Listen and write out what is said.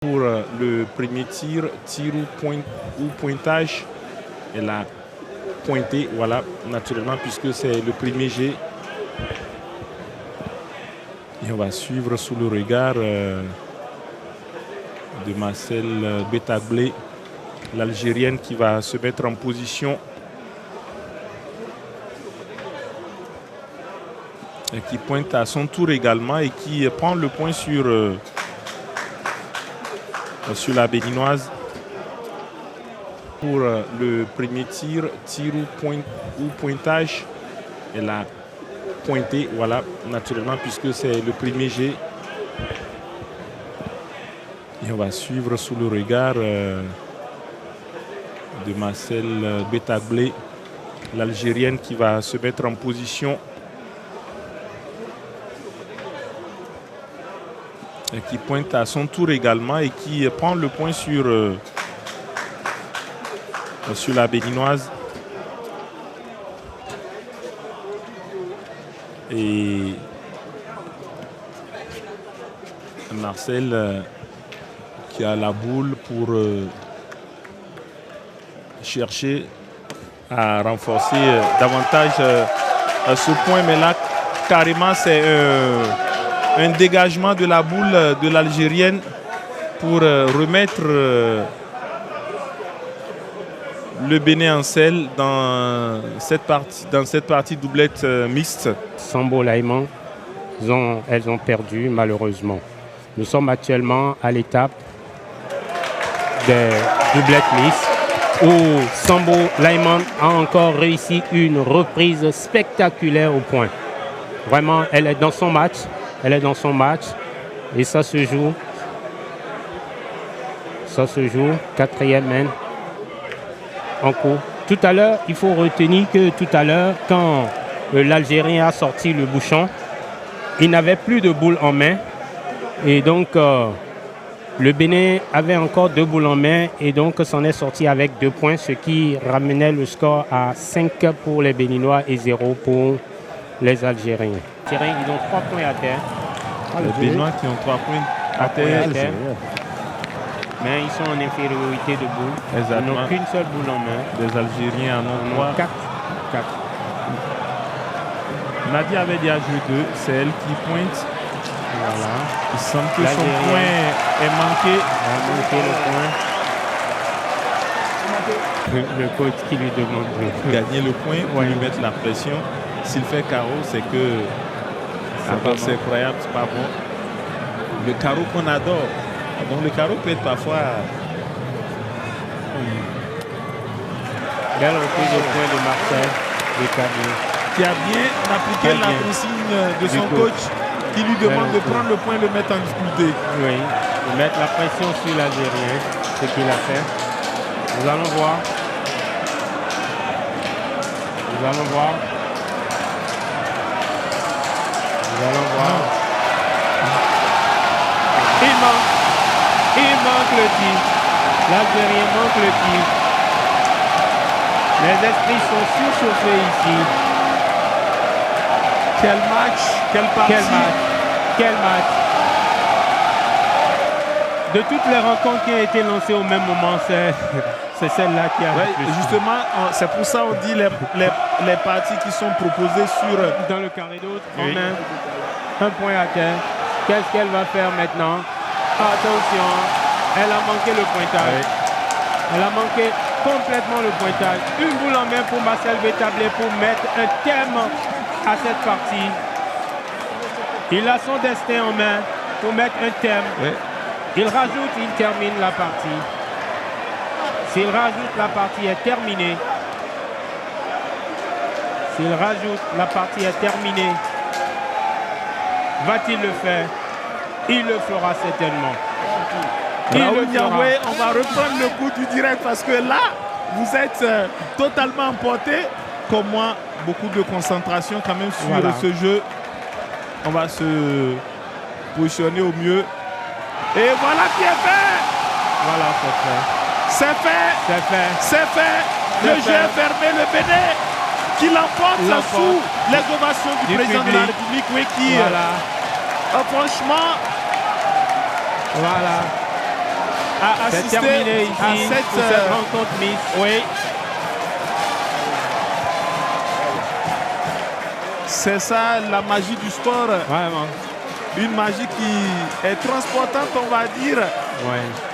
Pour le premier tir ou pointage, elle a pointé, voilà, naturellement, puisque c'est le premier jet. Et on va suivre sous le regard de Marcel Betaglé, l'Algérienne qui va se mettre en position et qui pointe à son tour également et qui prend le point sur la béninoise. Pour le premier tir ou pointage, elle a pointé, voilà, naturellement, puisque c'est le premier jet. Et on va suivre sous le regard de Marcel Betaglé, l'Algérienne qui va se mettre en position et qui pointe à son tour également et qui prend le point sur la béninoise. Et Marcel qui a la boule pour chercher à renforcer davantage ce point, mais là carrément c'est un dégagement de la boule de l'Algérienne pour remettre le Bénin en selle dans cette partie doublette mixte. Sambo Laïman, elles ont perdu malheureusement. Nous sommes actuellement à l'étape des doublettes mixtes où Sambo Laïman a encore réussi une reprise spectaculaire au point. Vraiment, elle est dans son match. Elle est dans son match et ça se joue. Quatrième main en cours. Tout à l'heure, il faut retenir que tout à l'heure, quand l'Algérien a sorti le bouchon, il n'avait plus de boule en main. Et donc, le Bénin avait encore 2 boules en main et donc s'en est sorti avec 2 points, ce qui ramenait le score à 5 pour les Béninois et 0 pour les Algériens. Ils ont 3 points à terre. Les Béninois qui ont 3 points à terre. Mais ils sont en infériorité de boule. Exactement. Ils n'ont qu'une seule boule en main. Les Algériens en ont 3. 4. Nadia avait déjà joué 2. C'est elle qui pointe. Voilà. Il semble que son point est manqué. Elle a manqué le point. Le coach qui lui demande de gagner le point pour lui mettre la pression. S'il fait carreau, c'est que c'est incroyable, c'est pas bon. Le carreau qu'on adore. Donc le carreau peut être parfois... Belle reprise au point de Marcel Betaglé, qui a bien appliqué la consigne de son coach qui lui demande de prendre le point et le mettre en difficulté. Oui, de mettre la pression sur l'Algérien, ce qu'il a fait. Nous allons voir. Il manque le tir. L'Algérien manque le tir. Les esprits sont surchauffés ici. Quel match, quelle partie. Quel match. De toutes les rencontres qui ont été lancées au même moment, c'est celle-là qui a justement, c'est pour ça qu'on dit les parties qui sont proposées dans le carré d'autres. Un point à terre. Qu'est-ce qu'elle va faire maintenant? Attention, elle a manqué le pointage. Elle a manqué complètement le pointage. Une boule en main pour Marcel Betaglé pour mettre un terme à cette partie. Il a son destin en main pour mettre un terme. Il rajoute, il termine la partie. S'il rajoute, la partie est terminée. S'il rajoute, la partie est terminée. Va-t-il le faire? Il le fera certainement. Raoul Niamboué, on va reprendre le coup du direct parce que là, vous êtes totalement emporté. Comme moi, beaucoup de concentration quand même sur ce jeu. On va se positionner au mieux. Et voilà qui est fait. Voilà, c'est fait. Le jeu est fermé, le Bénin qui l'emporte sous les ovations du président de la République, franchement, à assister terminé ici à cette rencontre Miss. Oui. C'est ça la magie du sport. Vraiment. Une magie qui est transportante, on va dire. Ouais.